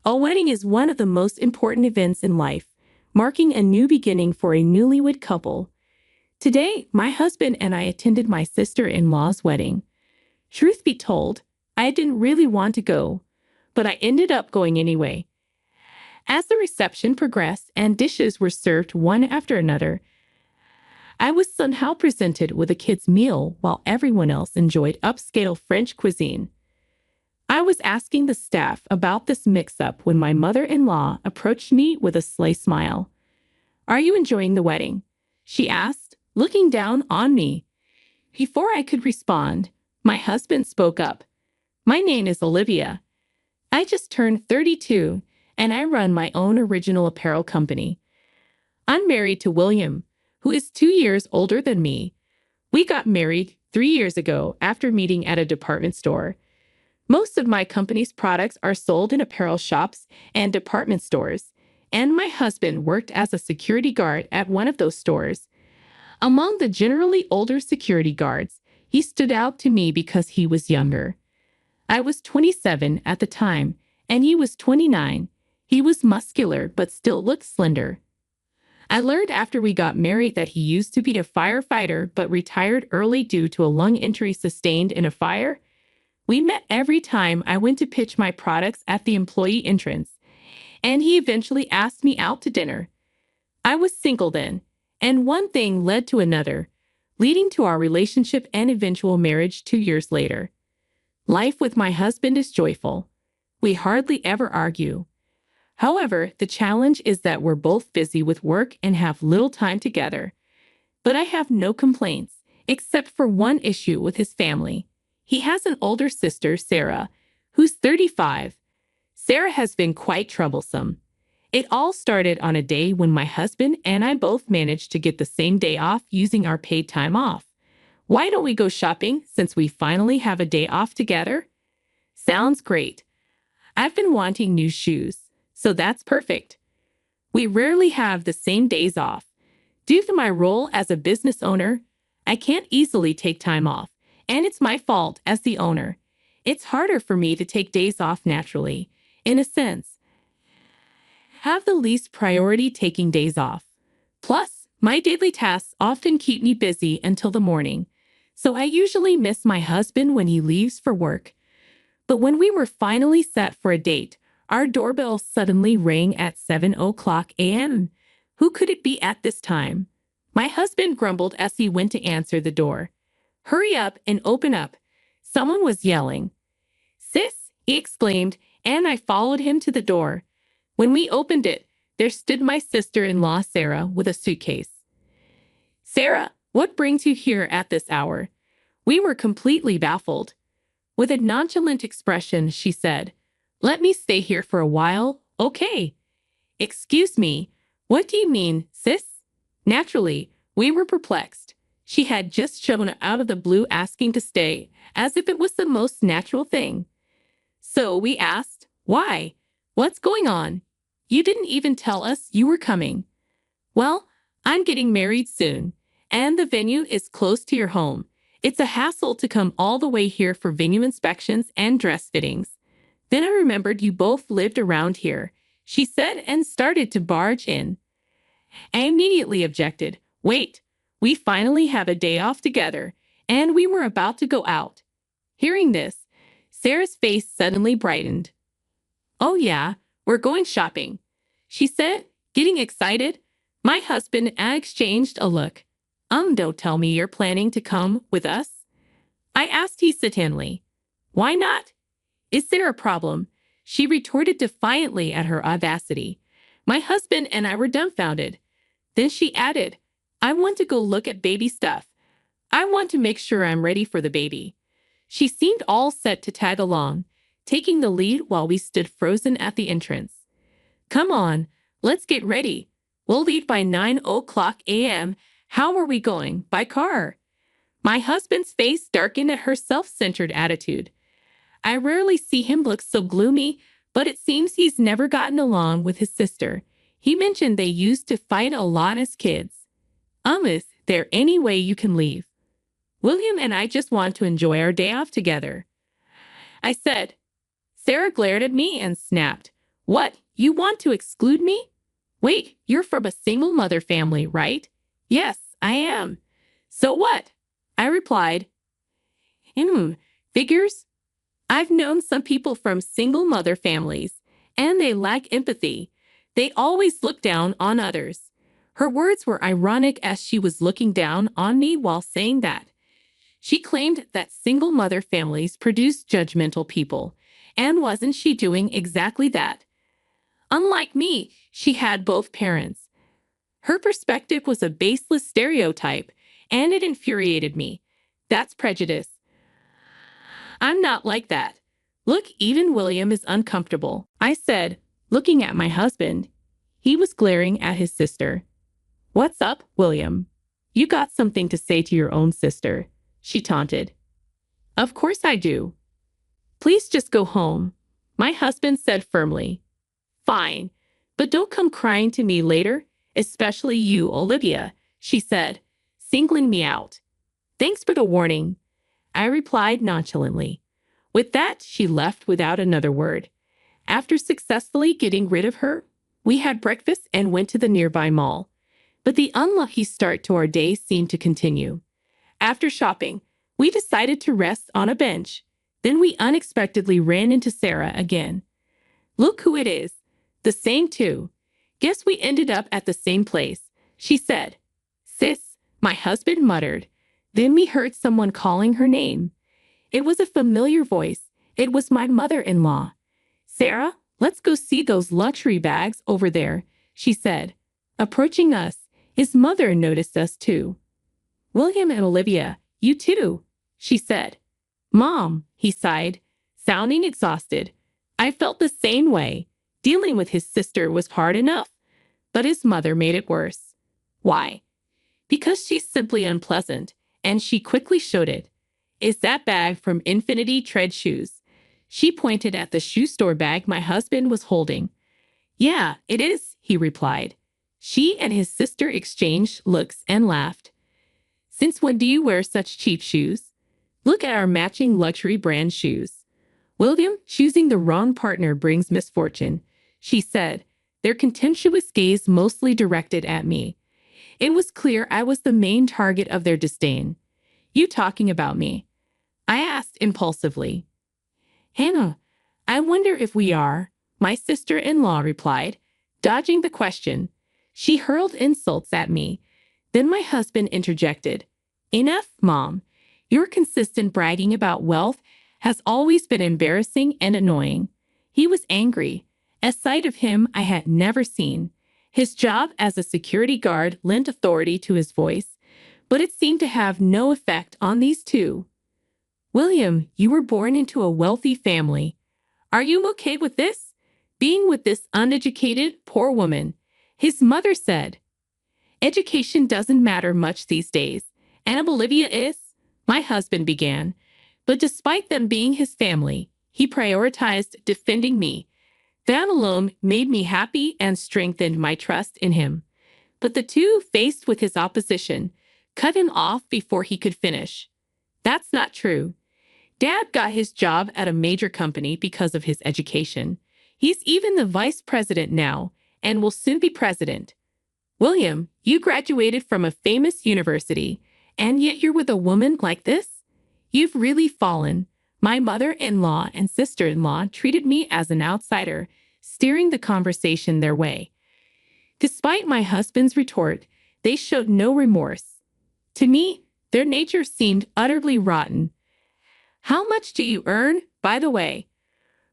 A wedding is one of the most important events in life, marking a new beginning for a newlywed couple. Today, my husband and I attended my sister-in-law's wedding. Truth be told, I didn't really want to go, but I ended up going anyway. As the reception progressed and dishes were served one after another, I was somehow presented with a kid's meal while everyone else enjoyed upscale French cuisine. I was asking the staff about this mix-up when my mother-in-law approached me with a sly smile. "Are you enjoying the wedding?" she asked, looking down on me. Before I could respond, my husband spoke up. "My name is Olivia. I just turned 32, and I run my own original apparel company. I'm married to William, who is 2 years older than me. We got married 3 years ago after meeting at a department store. Most of my company's products are sold in apparel shops and department stores, and my husband worked as a security guard at one of those stores. Among the generally older security guards, he stood out to me because he was younger. I was 27 at the time, and he was 29. He was muscular but still looked slender. I learned after we got married that he used to be a firefighter but retired early due to a lung injury sustained in a fire. We met every time I went to pitch my products at the employee entrance, and he eventually asked me out to dinner. I was single then, and one thing led to another, leading to our relationship and eventual marriage 2 years later. Life with my husband is joyful. We hardly ever argue. However, the challenge is that we're both busy with work and have little time together. But I have no complaints, except for one issue with his family. He has an older sister, Sarah, who's 35. Sarah has been quite troublesome. It all started on a day when my husband and I both managed to get the same day off using our paid time off. "Why don't we go shopping since we finally have a day off together?" Sounds great. I've been wanting new shoes, so that's perfect. We rarely have the same days off. Due to my role as a business owner, I can't easily take time off, and it's my fault as the owner. It's harder for me to take days off naturally, in a sense. Have the least priority taking days off. Plus, my daily tasks often keep me busy until the morning, so I usually miss my husband when he leaves for work. But when we were finally set for a date, our doorbell suddenly rang at 7:00 a.m. Who could it be at this time? My husband grumbled as he went to answer the door. "Hurry up and open up." Someone was yelling. "Sis," he exclaimed, and I followed him to the door. When we opened it, there stood my sister-in-law, Sarah, with a suitcase. "Sarah, what brings you here at this hour?" We were completely baffled. With a nonchalant expression, she said, "Let me stay here for a while, okay?" "Excuse me, what do you mean, sis?" Naturally, we were perplexed. She had just shown out of the blue asking to stay, as if it was the most natural thing. So we asked, "Why? What's going on? You didn't even tell us you were coming." "Well, I'm getting married soon, and the venue is close to your home. It's a hassle to come all the way here for venue inspections and dress fittings. Then I remembered you both lived around here," she said and started to barge in. I immediately objected. "Wait, we finally have a day off together, and we were about to go out." Hearing this, Sarah's face suddenly brightened. "Oh yeah, we're going shopping," she said, getting excited. My husband and I exchanged a look. Don't tell me you're planning to come with us?" I asked hesitantly. "Why not? Is there a problem?" she retorted defiantly at her audacity. My husband and I were dumbfounded. Then she added, "I want to go look at baby stuff. I want to make sure I'm ready for the baby." She seemed all set to tag along, taking the lead while we stood frozen at the entrance. "Come on, let's get ready. We'll leave by 9:00 a.m. How are we going? By car?" My husband's face darkened at her self-centered attitude. I rarely see him look so gloomy, but it seems he's never gotten along with his sister. He mentioned they used to fight a lot as kids. Is there any way you can leave? William and I just want to enjoy our day off together," I said. Sarah glared at me and snapped, What? You want to exclude me? Wait, you're from a single mother family, right? Yes, I am. So what? I replied. Figures? I've known some people from single mother families, and they lack empathy. They always look down on others. Her words were ironic as she was looking down on me while saying that. She claimed that single mother families produce judgmental people, and wasn't she doing exactly that? Unlike me, she had both parents. Her perspective was a baseless stereotype, and it infuriated me. That's prejudice. I'm not like that. Look, even William is uncomfortable, I said, looking at my husband. He was glaring at his sister. What's up, William? You got something to say to your own sister, she taunted. Of course I do. Please just go home, my husband said firmly. Fine, but don't come crying to me later, especially you, Olivia, she said, singling me out. Thanks for the warning, I replied nonchalantly. With that, she left without another word. After successfully getting rid of her, we had breakfast and went to the nearby mall. But the unlucky start to our day seemed to continue. After shopping, we decided to rest on a bench. Then we unexpectedly ran into Sarah again. Look who it is. The same too. Guess we ended up at the same place, she said. Sis, my husband muttered. Then we heard someone calling her name. It was a familiar voice. It was my mother-in-law. Sarah, let's go see those luxury bags over there, she said. Approaching us, his mother noticed us too. William and Olivia, you too, she said. Mom, he sighed, sounding exhausted. I felt the same way. Dealing with his sister was hard enough, but his mother made it worse. Why? Because she's simply unpleasant, and she quickly showed it. Is that bag from Infinity Tread Shoes? She pointed at the shoe store bag my husband was holding. Yeah, it is, he replied. She and his sister exchanged looks and laughed. Since when do you wear such cheap shoes? Look at our matching luxury brand shoes. William, choosing the wrong partner brings misfortune, she said, their contemptuous gaze mostly directed at me. It was clear I was the main target of their disdain. You talking about me? I asked impulsively. Hannah, I wonder if we are, my sister-in-law replied, dodging the question. She hurled insults at me. Then my husband interjected. Enough, Mom. Your consistent bragging about wealth has always been embarrassing and annoying. He was angry. A side of him I had never seen. His job as a security guard lent authority to his voice, but it seemed to have no effect on these two. William, you were born into a wealthy family. Are you okay with this? Being with this uneducated, poor woman, his mother said. Education doesn't matter much these days, and Olivia is, my husband began. But despite them being his family, he prioritized defending me. That alone made me happy and strengthened my trust in him. But the two, faced with his opposition, cut him off before he could finish. That's not true. Dad got his job at a major company because of his education. He's even the vice president now and will soon be president. William, you graduated from a famous university, and yet you're with a woman like this? You've really fallen. My mother-in-law and sister-in-law treated me as an outsider, steering the conversation their way. Despite my husband's retort, they showed no remorse. To me, their nature seemed utterly rotten. How much do you earn, by the way?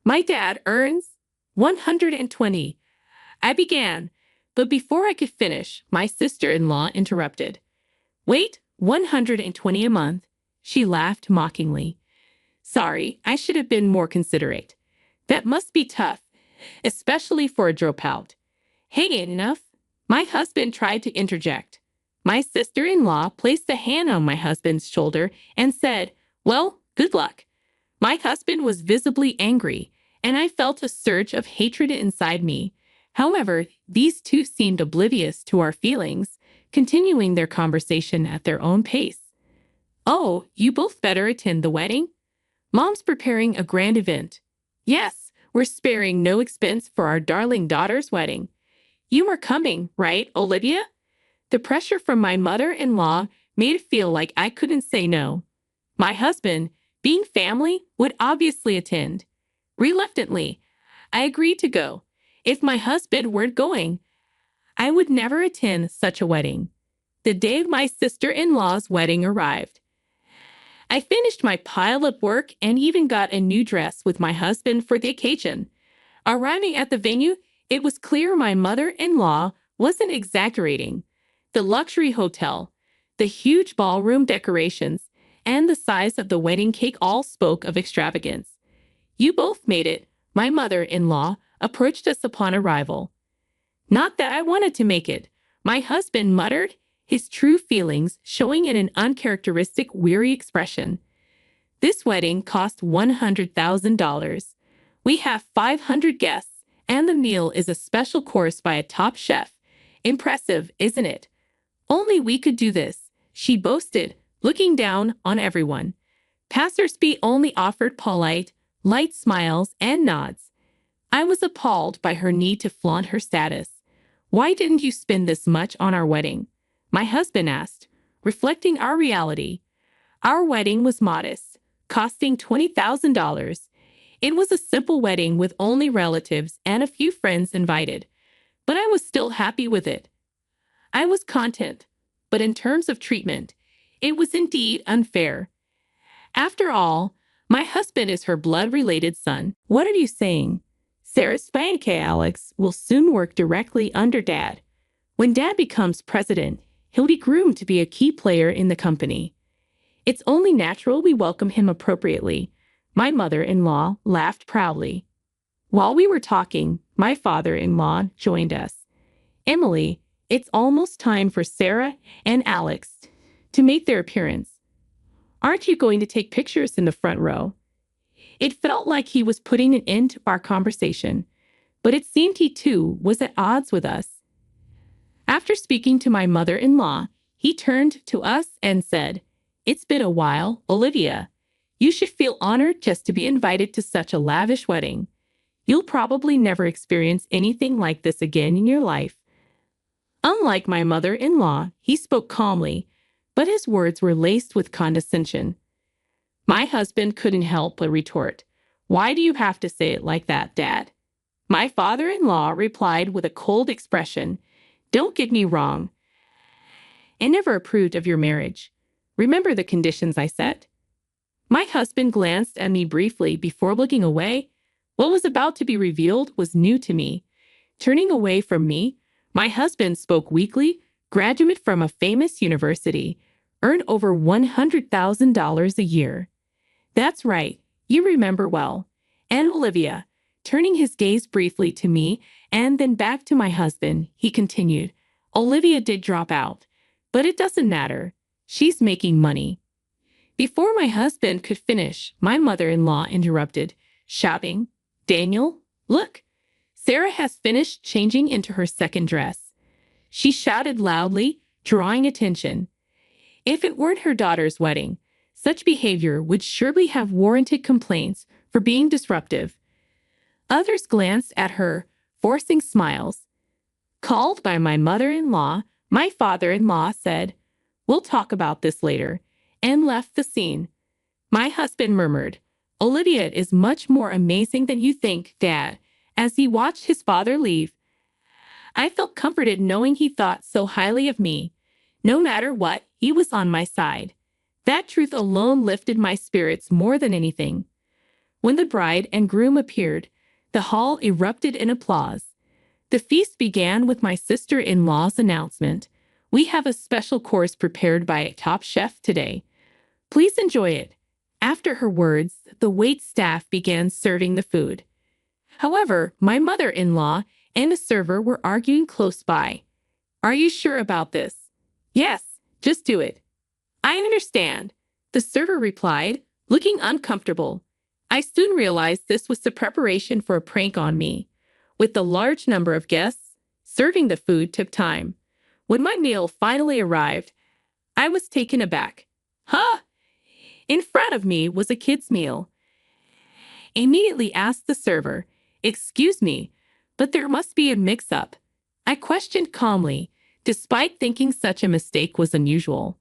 My dad earns 120. I began, but before I could finish, my sister-in-law interrupted. Wait, 120 a month? She laughed mockingly. Sorry, I should have been more considerate. That must be tough, especially for a dropout. Hey, enough. My husband tried to interject. My sister-in-law placed a hand on my husband's shoulder and said, well, good luck. My husband was visibly angry, and I felt a surge of hatred inside me. However, these two seemed oblivious to our feelings, continuing their conversation at their own pace. Oh, you both better attend the wedding? Mom's preparing a grand event. Yes, We're sparing no expense for our darling daughter's wedding. You are coming, right, Olivia? The pressure from my mother-in-law made it feel like I couldn't say no. My husband, being family, would obviously attend. Reluctantly, I agreed to go. If my husband weren't going, I would never attend such a wedding. The day of my sister-in-law's wedding arrived. I finished my pile of work and even got a new dress with my husband for the occasion. Arriving at the venue, it was clear my mother-in-law wasn't exaggerating. The luxury hotel, the huge ballroom decorations, and the size of the wedding cake all spoke of extravagance. You both made it, my mother-in-law approached us upon arrival. Not that I wanted to make it, my husband muttered, his true feelings showing in an uncharacteristic weary expression. This wedding cost $100,000. We have 500 guests, and the meal is a special course by a top chef. Impressive, isn't it? Only we could do this, she boasted, looking down on everyone. Passers-by only offered polite, light smiles and nods. I was appalled by her need to flaunt her status. Why didn't you spend this much on our wedding? My husband asked, reflecting our reality. Our wedding was modest, costing $20,000. It was a simple wedding with only relatives and a few friends invited, but I was still happy with it. I was content, but in terms of treatment, it was indeed unfair. After all, my husband is her blood-related son. What are you saying? Sarah's Spanky Alex will soon work directly under Dad. When Dad becomes president, he'll be groomed to be a key player in the company. It's only natural we welcome him appropriately. My mother-in-law laughed proudly. While we were talking, my father-in-law joined us. Emily, it's almost time for Sarah and Alex to make their appearance. Aren't you going to take pictures in the front row? It felt like he was putting an end to our conversation, but it seemed he too was at odds with us. After speaking to my mother-in-law, he turned to us and said, "It's been a while, Olivia. You should feel honored just to be invited to such a lavish wedding. You'll probably never experience anything like this again in your life." Unlike my mother-in-law, he spoke calmly, but his words were laced with condescension. My husband couldn't help but retort, "Why do you have to say it like that, Dad?" My father-in-law replied with a cold expression, "Don't get me wrong. I never approved of your marriage. Remember the conditions I set?" My husband glanced at me briefly before looking away. What was about to be revealed was new to me. Turning away from me, my husband spoke weakly, graduate from a famous university, earned over $100,000 a year. That's right, you remember well. And Olivia, turning his gaze briefly to me and then back to my husband, he continued, Olivia did drop out, but it doesn't matter. She's making money. Before my husband could finish, my mother-in-law interrupted, shouting, "Daniel, look! Sarah has finished changing into her second dress." She shouted loudly, drawing attention. If it weren't her daughter's wedding, such behavior would surely have warranted complaints for being disruptive. Others glanced at her, forcing smiles. Called by my mother-in-law, my father-in-law said, "We'll talk about this later," and left the scene. My husband murmured, "Olivia is much more amazing than you think, Dad," as he watched his father leave. I felt comforted knowing he thought so highly of me. No matter what, he was on my side. That truth alone lifted my spirits more than anything. When the bride and groom appeared, the hall erupted in applause. The feast began with my sister-in-law's announcement. "We have a special course prepared by a top chef today. Please enjoy it." After her words, the wait staff began serving the food. However, my mother-in-law and a server were arguing close by. "Are you sure about this?" "Yes, just do it." "I understand," the server replied, looking uncomfortable. I soon realized this was the preparation for a prank on me. With the large number of guests, serving the food took time. When my meal finally arrived, I was taken aback. "Huh?" In front of me was a kid's meal. I immediately asked the server, Excuse me, but there must be a mix-up. I questioned calmly, despite thinking such a mistake was unusual.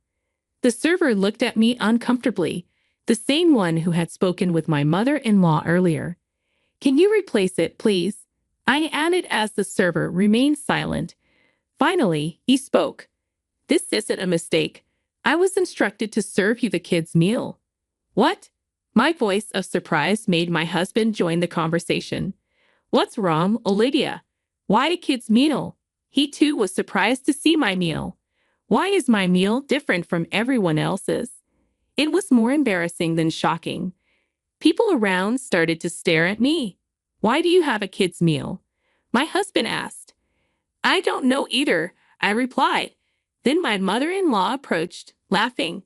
The server looked at me uncomfortably, the same one who had spoken with my mother-in-law earlier. Can you replace it, please? I added as the server remained silent. Finally, he spoke. This isn't a mistake. I was instructed to serve you the kids' meal. What? My voice of surprise made my husband join the conversation. What's wrong, Olivia? Why a kid's meal? He too was surprised to see my meal. Why is my meal different from everyone else's? It was more embarrassing than shocking. People around started to stare at me. Why do you have a kid's meal? My husband asked. I don't know either, I replied. Then my mother-in-law approached, laughing.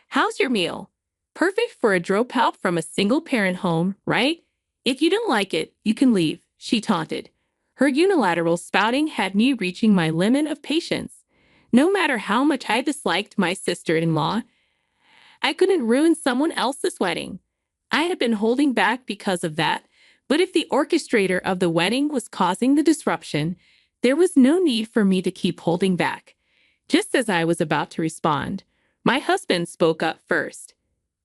How's your meal? Perfect for a dropout from a single-parent home, right? If you don't like it, you can leave, she taunted. Her unilateral spouting had me reaching my limit of patience. No matter how much I disliked my sister-in-law, I couldn't ruin someone else's wedding. I had been holding back because of that, but if the orchestrator of the wedding was causing the disruption, there was no need for me to keep holding back. Just as I was about to respond, my husband spoke up first.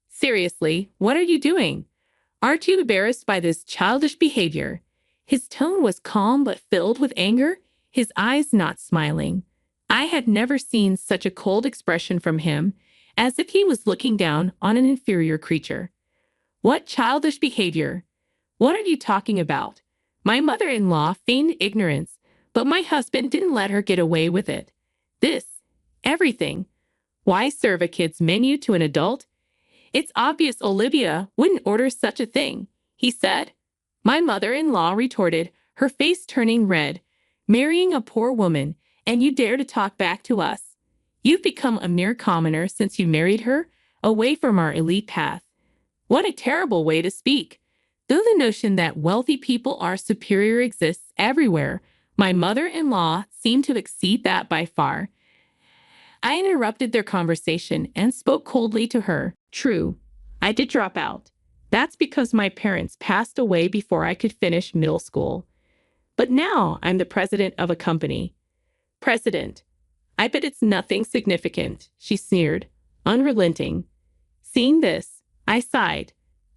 Seriously, what are you doing? Aren't you embarrassed by this childish behavior? His tone was calm but filled with anger, his eyes not smiling. I had never seen such a cold expression from him, as if he was looking down on an inferior creature. What childish behavior? What are you talking about? My mother-in-law feigned ignorance, but my husband didn't let her get away with it. Everything. Why serve a kid's menu to an adult? It's obvious Olivia wouldn't order such a thing, he said. My mother-in-law retorted, her face turning red. Marrying a poor woman, and you dare to talk back to us. You've become a mere commoner since you married her, away from our elite path. What a terrible way to speak. Though the notion that wealthy people are superior exists everywhere, my mother-in-law seemed to exceed that by far. I interrupted their conversation and spoke coldly to her. True, I did drop out. That's because my parents passed away before I could finish middle school. But now I'm the president of a company. President. I bet it's nothing significant, she sneered, unrelenting. Seeing this, I sighed.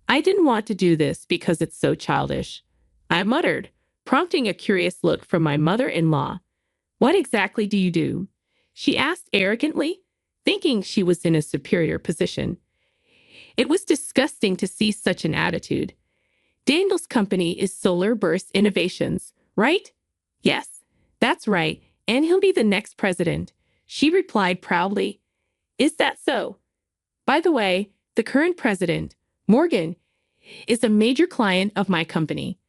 I didn't want to do this because it's so childish. I muttered, prompting a curious look from my mother-in-law. What exactly do you do? She asked arrogantly, thinking she was in a superior position. It was disgusting to see such an attitude. Daniel's company is Solar Burst Innovations, right? Yes, that's right, and he'll be the next president, she replied proudly. Is that so? By the way, the current president, Morgan, is a major client of my company.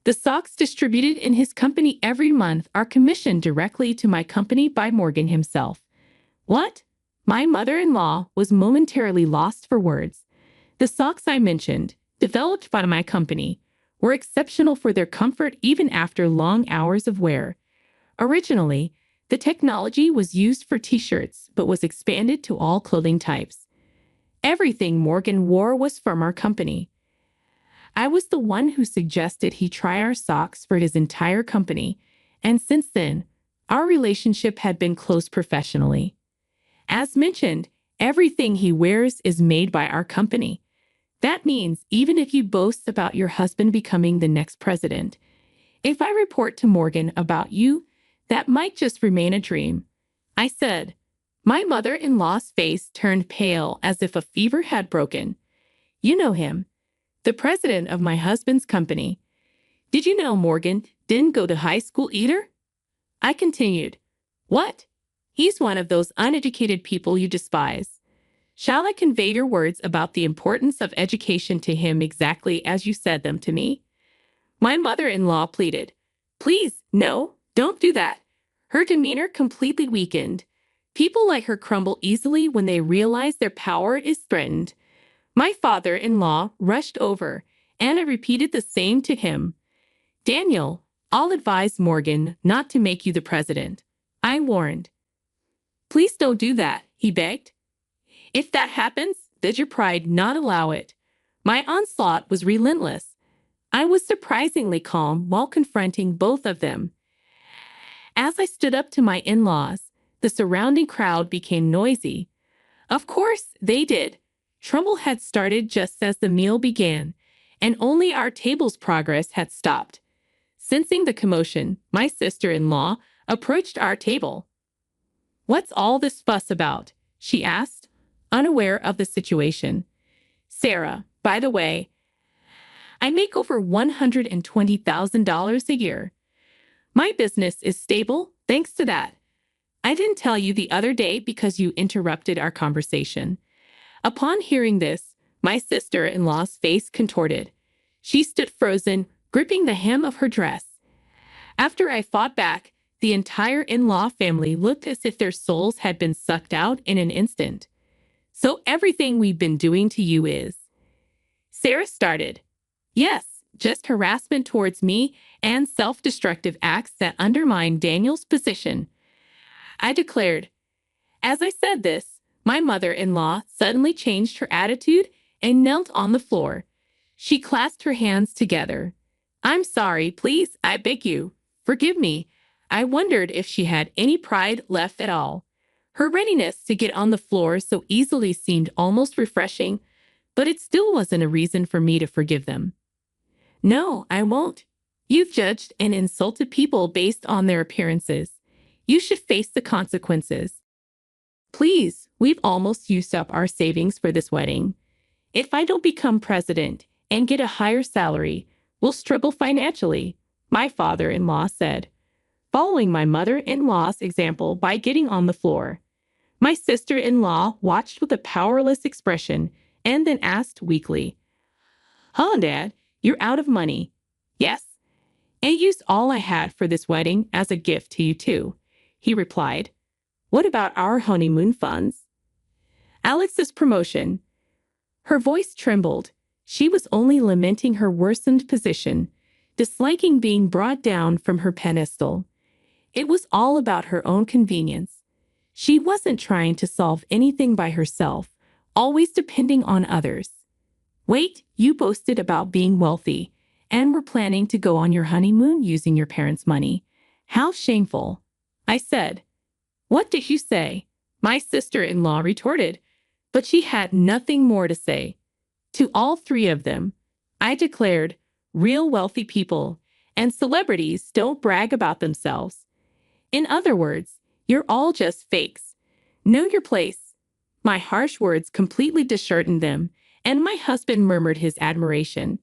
The socks distributed in his company every month are commissioned directly to my company by Morgan himself. What? My mother-in-law was momentarily lost for words. The socks I mentioned, developed by my company, were exceptional for their comfort even after long hours of wear. Originally, the technology was used for t-shirts but was expanded to all clothing types. Everything Morgan wore was from our company. I was the one who suggested he try our socks for his entire company, and since then, our relationship had been close professionally. As mentioned, everything he wears is made by our company. That means even if you boast about your husband becoming the next president, if I report to Morgan about you, that might just remain a dream. I said. My mother-in-law's face turned pale as if a fever had broken. You know him. The president of my husband's company. Did you know Morgan didn't go to high school either? I continued. What? He's one of those uneducated people you despise. Shall I convey your words about the importance of education to him exactly as you said them to me? My mother-in-law pleaded. Please, no, don't do that. Her demeanor completely weakened. People like her crumble easily when they realize their power is threatened. My father-in-law rushed over, and I repeated the same to him. Daniel, I'll advise Morgan not to make you the president, I warned. Please don't do that, he begged. If that happens, does your pride not allow it? My onslaught was relentless. I was surprisingly calm while confronting both of them. As I stood up to my in-laws, the surrounding crowd became noisy. Of course, they did. Trouble had started just as the meal began, and only our table's progress had stopped. Sensing the commotion, my sister-in-law approached our table. "What's all this fuss about?" she asked, unaware of the situation. "Sarah, by the way, I make over $120,000 a year. My business is stable thanks to that. I didn't tell you the other day because you interrupted our conversation." Upon hearing this, my sister-in-law's face contorted. She stood frozen, gripping the hem of her dress. After I fought back, the entire in-law family looked as if their souls had been sucked out in an instant. "So everything we've been doing to you is—" Sarah started. "Yes, just harassment towards me and self-destructive acts that undermine Daniel's position," I declared. As I said this, my mother-in-law suddenly changed her attitude and knelt on the floor. She clasped her hands together. "I'm sorry, please, I beg you. Forgive me." I wondered if she had any pride left at all. Her readiness to get on the floor so easily seemed almost refreshing, but it still wasn't a reason for me to forgive them. "No, I won't. You've judged and insulted people based on their appearances. You should face the consequences. Please, we've almost used up our savings for this wedding. If I don't become president and get a higher salary, we'll struggle financially," my father-in-law said, following my mother-in-law's example by getting on the floor. My sister-in-law watched with a powerless expression and then asked weakly, "Huh, Dad, you're out of money?" "Yes, and used all I had for this wedding as a gift to you too," he replied. "What about our honeymoon funds? Alex's promotion?" Her voice trembled. She was only lamenting her worsened position, disliking being brought down from her pedestal. It was all about her own convenience. She wasn't trying to solve anything by herself, always depending on others. "Wait, you boasted about being wealthy and were planning to go on your honeymoon using your parents' money. How shameful," I said. "What did you say?" my sister-in-law retorted, but she had nothing more to say. To all three of them, I declared, "Real wealthy people and celebrities don't brag about themselves. In other words, you're all just fakes. Know your place." My harsh words completely disheartened them, and my husband murmured his admiration.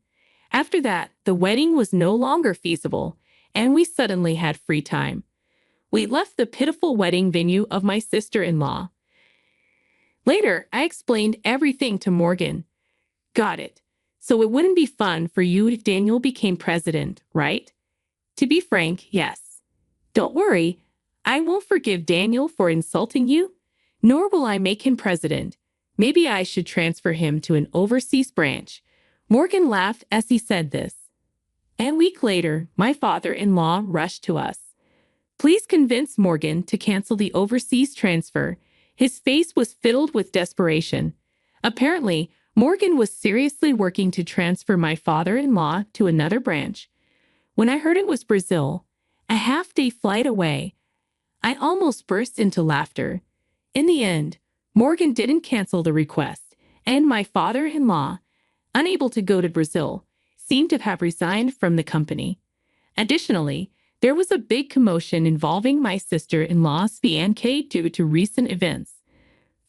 After that, the wedding was no longer feasible, and we suddenly had free time. We left the pitiful wedding venue of my sister-in-law. Later, I explained everything to Morgan. "Got it. So it wouldn't be fun for you if Daniel became president, right?" "To be frank, yes. Don't worry, I won't forgive Daniel for insulting you, nor will I make him president. Maybe I should transfer him to an overseas branch." Morgan laughed as he said this. A week later, my father-in-law rushed to us. "Please convince Morgan to cancel the overseas transfer." His face was filled with desperation. Apparently, Morgan was seriously working to transfer my father-in-law to another branch. When I heard it was Brazil, a half-day flight away, I almost burst into laughter. In the end, Morgan didn't cancel the request, and my father-in-law, unable to go to Brazil, seemed to have resigned from the company. Additionally, there was a big commotion involving my sister-in-law's fiancé due to recent events.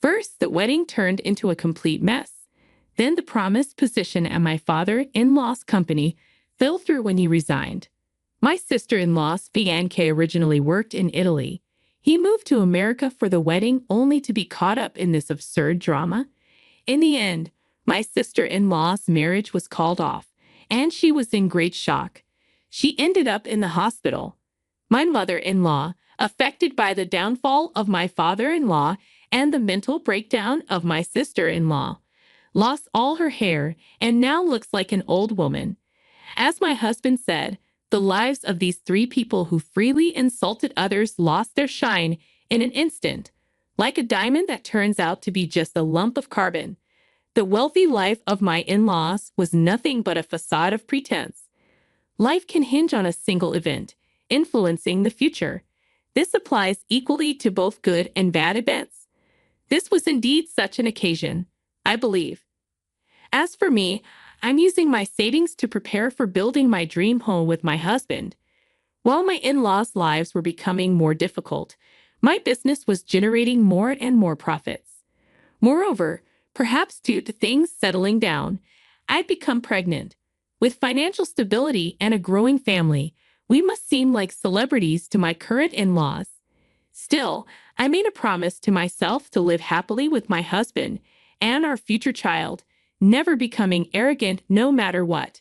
First, the wedding turned into a complete mess. Then the promised position at my father-in-law's company fell through when he resigned. My sister-in-law's fiancé originally worked in Italy. He moved to America for the wedding only to be caught up in this absurd drama. In the end, my sister-in-law's marriage was called off, and she was in great shock. She ended up in the hospital. My mother-in-law, affected by the downfall of my father-in-law and the mental breakdown of my sister-in-law, lost all her hair and now looks like an old woman. As my husband said, the lives of these three people who freely insulted others lost their shine in an instant, like a diamond that turns out to be just a lump of carbon. The wealthy life of my in-laws was nothing but a facade of pretense. Life can hinge on a single event, influencing the future. This applies equally to both good and bad events. This was indeed such an occasion, I believe. As for me, I'm using my savings to prepare for building my dream home with my husband. While my in-laws' lives were becoming more difficult, my business was generating more and more profits. Moreover, perhaps due to things settling down, I'd become pregnant. With financial stability and a growing family, we must seem like celebrities to my current in-laws. Still, I made a promise to myself to live happily with my husband and our future child, never becoming arrogant no matter what.